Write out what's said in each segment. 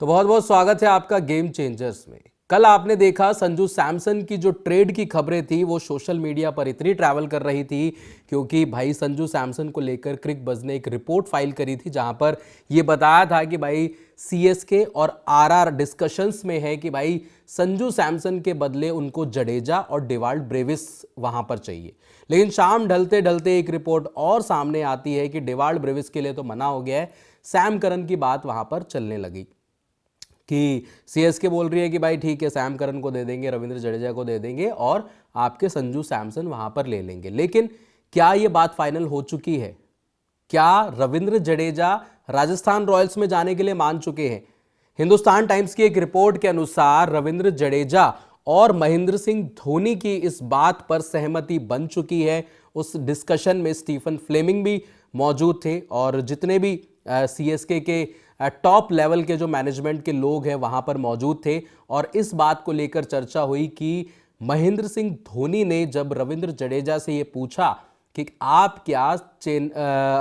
तो बहुत बहुत स्वागत है आपका गेम चेंजर्स में। कल आपने देखा संजू सैमसन की जो ट्रेड की खबरें थी वो सोशल मीडिया पर इतनी ट्रैवल कर रही थी क्योंकि भाई संजू सैमसन को लेकर क्रिकबज़ ने एक रिपोर्ट फाइल करी थी जहां पर ये बताया था कि भाई सीएसके और आरआर डिस्कशंस में है कि भाई संजू सैमसन के बदले उनको जडेजा और डेवाल्ड ब्रेविस वहां पर चाहिए। लेकिन शाम ढलते ढलते एक रिपोर्ट और सामने आती है कि डेवाल्ड ब्रेविस के लिए तो मना हो गया है, सैम करन की बात वहां पर चलने लगी कि सीएसके बोल रही है कि भाई ठीक है सैम करन को दे देंगे, रविंद्र जडेजा को दे देंगे और आपके संजू सैमसन वहां पर ले लेंगे। लेकिन क्या यह बात फाइनल हो चुकी है? क्या रविंद्र जडेजा राजस्थान रॉयल्स में जाने के लिए मान चुके हैं? हिंदुस्तान टाइम्स की एक रिपोर्ट के अनुसार रविंद्र जडेजा और महेंद्र सिंह धोनी की इस बात पर सहमति बन चुकी है। उस डिस्कशन में स्टीफन फ्लेमिंग भी मौजूद थे और जितने भी सीएसके के टॉप लेवल के जो मैनेजमेंट के लोग हैं वहां पर मौजूद थे और इस बात को लेकर चर्चा हुई कि महेंद्र सिंह धोनी ने जब रविंद्र जडेजा से ये पूछा कि आप क्या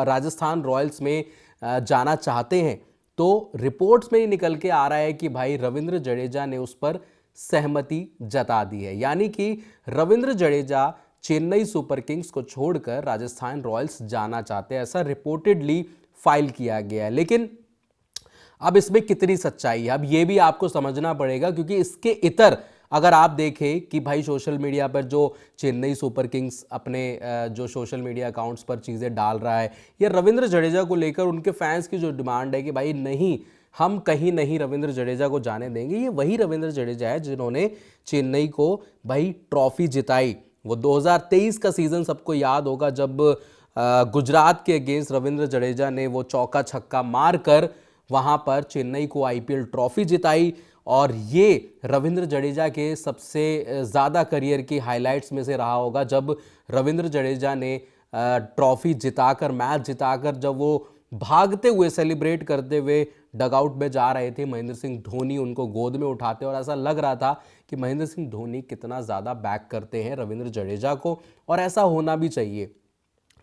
राजस्थान रॉयल्स में जाना चाहते हैं, तो रिपोर्ट्स में ही निकल के आ रहा है कि भाई रविंद्र जडेजा ने उस पर सहमति जता दी है। यानी कि रविंद्र जडेजा चेन्नई सुपर किंग्स को छोड़कर राजस्थान रॉयल्स जाना चाहते हैं, ऐसा रिपोर्टेडली फाइल किया गया है। लेकिन अब इसमें कितनी सच्चाई है, अब यह भी आपको समझना पड़ेगा क्योंकि इसके इतर अगर आप देखें कि भाई सोशल मीडिया पर जो चेन्नई सुपर किंग्स अपने जो सोशल मीडिया अकाउंट्स पर चीज़ें डाल रहा है या रविंद्र जडेजा को लेकर उनके फैंस की जो डिमांड है कि भाई नहीं, हम कहीं नहीं रविंद्र जडेजा को जाने देंगे, ये वही रविंद्र जडेजा है जिन्होंने चेन्नई को भाई ट्रॉफी जिताई। वो 2023 का सीजन सबको याद होगा जब गुजरात के अगेंस्ट रविंद्र जडेजा ने वो चौका छक्का मारकर वहां पर चेन्नई को आईपीएल ट्रॉफी जिताई। और ये रविंद्र जडेजा के सबसे ज़्यादा करियर की हाइलाइट्स में से रहा होगा जब रविंद्र जडेजा ने ट्रॉफी जिताकर, मैच जिताकर जब वो भागते हुए सेलिब्रेट करते हुए डगआउट में जा रहे थे, महेंद्र सिंह धोनी उनको गोद में उठाते और ऐसा लग रहा था कि महेंद्र सिंह धोनी कितना ज़्यादा बैक करते हैं रविंद्र जडेजा को। और ऐसा होना भी चाहिए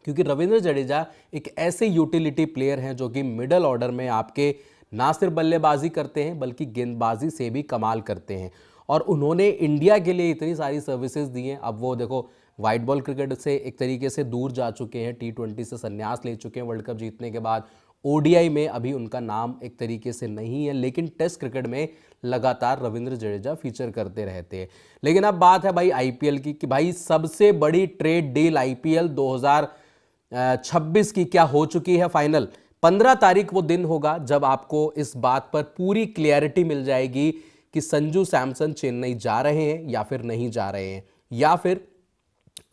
क्योंकि रविंद्र जडेजा एक ऐसे यूटिलिटी प्लेयर हैं जो कि मिडल ऑर्डर में आपके ना सिर्फ बल्लेबाजी करते हैं बल्कि गेंदबाजी से भी कमाल करते हैं। और उन्होंने इंडिया के लिए इतनी सारी सर्विसेज दी हैं। अब वो देखो वाइट बॉल क्रिकेट से एक तरीके से दूर जा चुके हैं, T20 से संन्यास ले चुके हैं वर्ल्ड कप जीतने के बाद। ओडीआई में अभी उनका नाम एक तरीके से नहीं है, लेकिन टेस्ट क्रिकेट में लगातार रविंद्र जडेजा फीचर करते रहते हैं। लेकिन अब बात है भाई आईपीएल की कि भाई सबसे बड़ी ट्रेड डील आईपीएल 2026 की क्या हो चुकी है फाइनल। 15 तारीख वो दिन होगा जब आपको इस बात पर पूरी क्लियरिटी मिल जाएगी कि संजू सैमसन चेन्नई जा रहे हैं या फिर नहीं जा रहे हैं, या फिर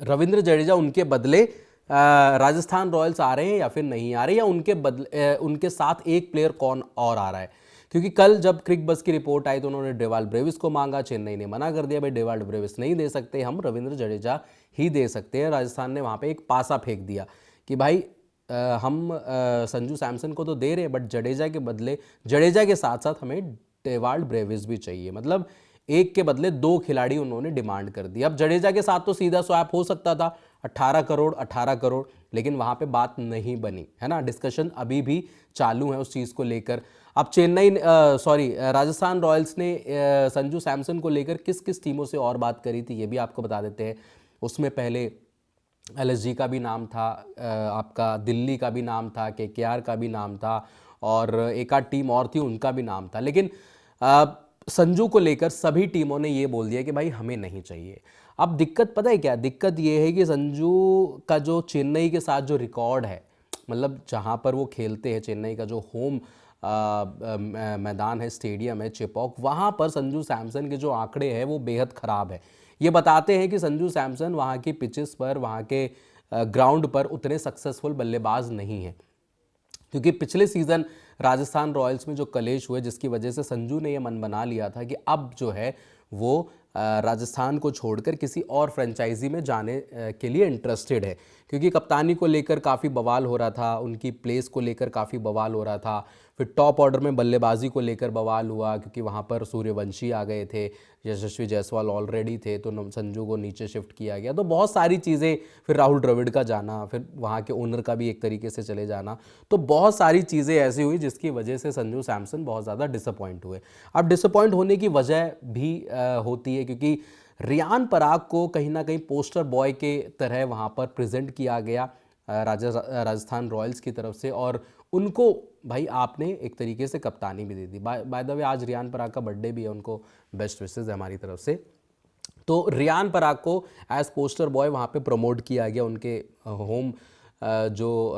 रविंद्र जडेजा उनके बदले राजस्थान रॉयल्स आ रहे हैं या फिर नहीं आ रहे, या उनके बदले उनके साथ एक प्लेयर कौन और आ रहा है। क्योंकि कल जब क्रिकबज़ की रिपोर्ट आई तो उन्होंने डेवाल्ड ब्रेविस को मांगा, चेन्नई ने मना कर दिया, भाई डेवाल्ड ब्रेविस नहीं दे सकते, हम रविंद्र जडेजा ही दे सकते हैं। राजस्थान ने वहाँ पे एक पासा फेंक दिया कि भाई हम संजू सैमसन को तो दे रहे हैं बट जडेजा के बदले, जडेजा के साथ साथ हमें डेवाल्ड ब्रेविस भी चाहिए। मतलब एक के बदले दो खिलाड़ी उन्होंने डिमांड कर दी। अब जडेजा के साथ तो सीधा स्वैप हो सकता था 18 करोड़, लेकिन वहां पे बात नहीं बनी है ना। डिस्कशन अभी भी चालू है उस चीज़ को लेकर। अब राजस्थान रॉयल्स ने संजू सैमसन को लेकर किस किस टीमों से और बात करी थी ये भी आपको बता देते हैं। उसमें पहले एलएसजी का भी नाम था, आपका दिल्ली का भी नाम था, केकेआर का भी नाम था और एक आध टीम और थी उनका भी नाम था। लेकिन संजू को लेकर सभी टीमों ने ये बोल दिया कि भाई हमें नहीं चाहिए। अब दिक्कत पता है क्या, दिक्कत ये है कि संजू का जो चेन्नई के साथ जो रिकॉर्ड है, मतलब जहाँ पर वो खेलते हैं, चेन्नई का जो होम मैदान है, स्टेडियम है चेपॉक, वहाँ पर संजू सैमसन के जो आंकड़े हैं वो बेहद ख़राब है। ये बताते हैं कि संजू सैमसन वहाँ की पिचेस पर, वहाँ के ग्राउंड पर उतने सक्सेसफुल बल्लेबाज नहीं हैं। क्योंकि पिछले सीज़न राजस्थान रॉयल्स में जो कलेश हुए जिसकी वजह से संजू ने यह मन बना लिया था कि अब जो है वो राजस्थान को छोड़कर किसी और फ्रेंचाइजी में जाने के लिए इंटरेस्टेड है। क्योंकि कप्तानी को लेकर काफ़ी बवाल हो रहा था, उनकी प्लेस को लेकर काफ़ी बवाल हो रहा था, फिर टॉप ऑर्डर में बल्लेबाजी को लेकर बवाल हुआ क्योंकि वहाँ पर सूर्यवंशी आ गए थे, यशस्वी जायसवाल ऑलरेडी थे, तो संजू को नीचे शिफ्ट किया गया। तो बहुत सारी चीज़ें, फिर राहुल द्रविड़ का जाना, फिर वहाँ के ओनर का भी एक तरीके से चले जाना, तो बहुत सारी चीज़ें ऐसी हुई जिसकी वजह से संजू सैमसन बहुत ज़्यादा डिसअपॉइंट हुए। अब डिसअपॉइंट होने की वजह भी होती है क्योंकि रियान पराग को कहीं ना कहीं पोस्टर बॉय के तरह वहाँ पर प्रेजेंट किया गया राजस्थान रॉयल्स की तरफ से, और उनको भाई आपने एक तरीके से कप्तानी भी दे दी। बाय द वे आज रियान पराग का बर्थडे भी है, उनको बेस्ट विशेस है हमारी तरफ से। तो रियान पराग को एज पोस्टर बॉय वहाँ पे प्रमोट किया गया, उनके होम जो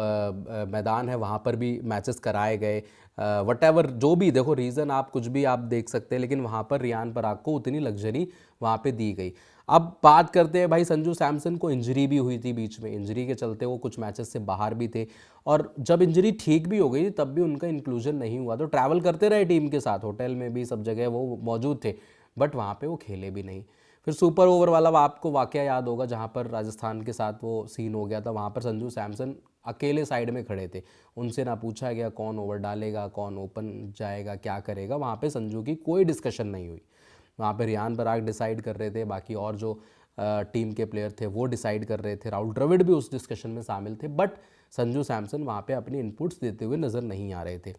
मैदान है वहाँ पर भी मैचेस कराए गए। वट जो भी देखो रीज़न आप कुछ भी आप देख सकते हैं, लेकिन वहाँ पर रियान पराग को उतनी लग्जरी वहाँ पे दी गई। अब बात करते हैं भाई, संजू सैमसन को इंजरी भी हुई थी बीच में, इंजरी के चलते वो कुछ मैचेस से बाहर भी थे, और जब इंजरी ठीक भी हो गई तब भी उनका इंक्लूजन नहीं हुआ। तो ट्रैवल करते रहे टीम के साथ, होटल में भी सब जगह वो मौजूद थे, बट वहाँ पे वो खेले भी नहीं। फिर सुपर ओवर वाला आपको वाकया याद होगा जहाँ पर राजस्थान के साथ वो सीन हो गया था, वहाँ पर संजू सैमसन अकेले साइड में खड़े थे, उनसे ना पूछा गया कौन ओवर डालेगा, कौन ओपन जाएगा, क्या करेगा। वहाँ पे संजू की कोई डिस्कशन नहीं हुई, वहाँ पे रियान पराग डिसाइड कर रहे थे, बाकी और जो टीम के प्लेयर थे वो डिसाइड कर रहे थे, राहुल द्रविड़ भी उस डिस्कशन में शामिल थे, बट संजू सैमसन वहाँ पे अपनी इनपुट्स देते हुए नज़र नहीं आ रहे थे।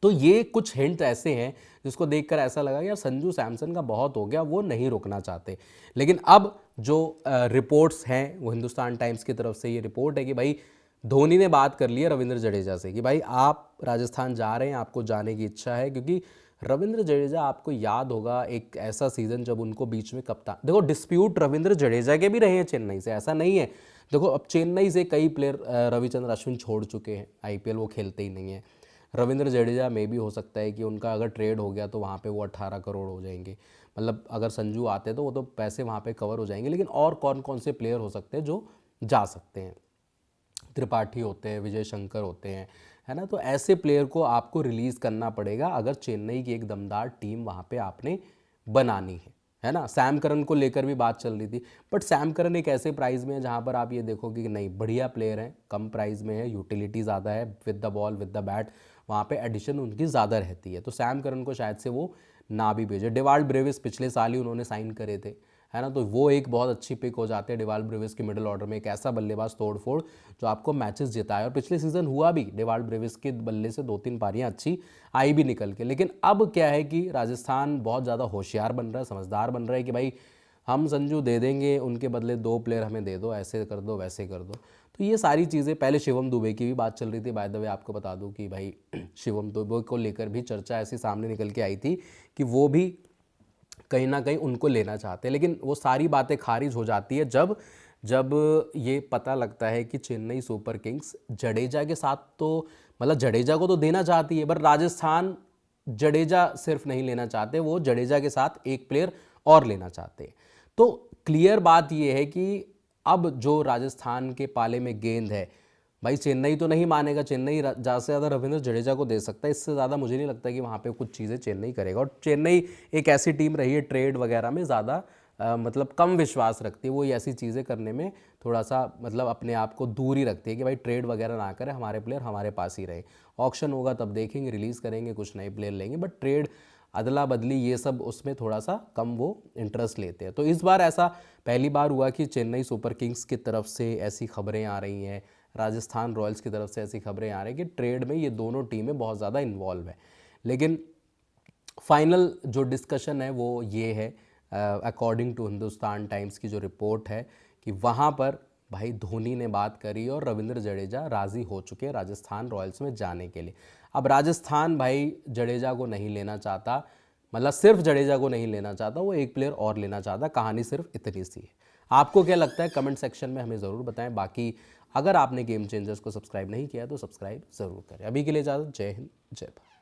तो ये कुछ हिंट ऐसे हैं जिसको देखकर ऐसा लगा यार संजू सैमसन का बहुत हो गया, वो नहीं रुकना चाहते। लेकिन अब जो रिपोर्ट्स हैं, वो हिंदुस्तान टाइम्स की तरफ से ये रिपोर्ट है कि भाई धोनी ने बात कर ली है रविंद्र जडेजा से कि भाई आप राजस्थान जा रहे हैं, आपको जाने की इच्छा है, क्योंकि रविंद्र जडेजा आपको याद होगा एक ऐसा सीज़न जब उनको बीच में कप्तान, देखो डिस्प्यूट रविंद्र जडेजा के भी रहे हैं चेन्नई से, ऐसा नहीं है। देखो अब चेन्नई से कई प्लेयर रविचंद्र अश्विन छोड़ चुके हैं, आईपीएल वो खेलते ही नहीं है। रविंद्र जडेजा में भी हो सकता है कि उनका अगर ट्रेड हो गया तो वहाँ पे वो 18 करोड़ हो जाएंगे, मतलब अगर संजू आते तो वो तो पैसे वहाँ पे कवर हो जाएंगे। लेकिन और कौन कौन से प्लेयर हो सकते हैं जो जा सकते हैं, त्रिपाठी होते हैं, विजय शंकर होते हैं, है ना। तो ऐसे प्लेयर को आपको रिलीज़ करना पड़ेगा अगर चेन्नई की एक दमदार टीम वहाँ पे आपने बनानी है ना। सैम करन को लेकर भी बात चल रही थी, बट सैम करन एक ऐसे प्राइस में है जहाँ पर आप ये देखोगे कि नहीं, बढ़िया प्लेयर है, कम प्राइस में है, यूटिलिटी ज़्यादा है, with the ball with the bat वहाँ पे एडिशन उनकी ज़्यादा रहती है, तो सैम करन को शायद से वो ना भी भेजे। डिवाल्ड ब्रेविस पिछले साल ही उन्होंने साइन करे थे, है ना, तो वो एक बहुत अच्छी पिक हो जाते हैं डिवाल्ड ब्रेविस के मिडिल ऑर्डर में, एक ऐसा बल्लेबाज तोड़फोड़ जो आपको मैचेस जिताए, और पिछले सीजन हुआ भी डिवाल्ड ब्रेविस के बल्ले से 2-3 पारियां अच्छी आई भी निकल के। लेकिन अब क्या है कि राजस्थान बहुत ज़्यादा होशियार बन रहा है, समझदार बन रहा है कि भाई हम संजू दे देंगे, उनके बदले 2 प्लेयर हमें दे दो, ऐसे कर दो वैसे कर दो। तो ये सारी चीज़ें, पहले शिवम दुबे की भी बात चल रही थी, बाय द वे आपको बता दूं कि भाई शिवम दुबे को लेकर भी चर्चा ऐसी सामने निकल के आई थी कि वो भी कहीं ना कहीं उनको लेना चाहते हैं, लेकिन वो सारी बातें खारिज हो जाती है जब जब ये पता लगता है कि चेन्नई सुपर किंग्स जडेजा के साथ, तो मतलब जडेजा को तो देना चाहती है, पर राजस्थान जडेजा सिर्फ नहीं लेना चाहते, वो जडेजा के साथ एक प्लेयर और लेना चाहते हैं। तो क्लियर बात ये है कि अब जो राजस्थान के पाले में गेंद है, भाई चेन्नई तो नहीं मानेगा, चेन्नई ज़्यादा से ज़्यादा रविंद्र जडेजा को दे सकता है, इससे ज़्यादा मुझे नहीं लगता कि वहाँ पे कुछ चीज़ें चेन्नई करेगा। और चेन्नई एक ऐसी टीम रही है ट्रेड वगैरह में ज़्यादा मतलब कम विश्वास रखती है, वो ऐसी चीज़ें करने में थोड़ा सा मतलब अपने आप को दूर ही रखती है कि भाई ट्रेड वगैरह ना करें, हमारे प्लेयर हमारे पास ही रहे, ऑक्शन होगा तब देखेंगे, रिलीज़ करेंगे, कुछ नए प्लेयर लेंगे, बट ट्रेड अदला बदली ये सब उसमें थोड़ा सा कम वो इंटरेस्ट लेते हैं। तो इस बार ऐसा पहली बार हुआ कि चेन्नई सुपर किंग्स की तरफ से ऐसी खबरें आ रही हैं, राजस्थान रॉयल्स की तरफ से ऐसी खबरें आ रही हैं कि ट्रेड में ये दोनों टीमें बहुत ज़्यादा इन्वॉल्व है। लेकिन फाइनल जो डिस्कशन है वो ये है, अकॉर्डिंग टू हिंदुस्तान टाइम्स की जो रिपोर्ट है, कि वहाँ पर भाई धोनी ने बात करी और रविंद्र जडेजा राज़ी हो चुके हैं राजस्थान रॉयल्स में जाने के लिए। अब राजस्थान भाई जडेजा को नहीं लेना चाहता, मतलब सिर्फ जडेजा को नहीं लेना चाहता, वो एक प्लेयर और लेना चाहता, कहानी सिर्फ इतनी सी है। आपको क्या लगता है कमेंट सेक्शन में हमें ज़रूर बताएं। बाकी अगर आपने गेम चेंजर्स को सब्सक्राइब नहीं किया तो सब्सक्राइब ज़रूर करें। अभी के लिए इजाज़त, जय हिंद जय भारत।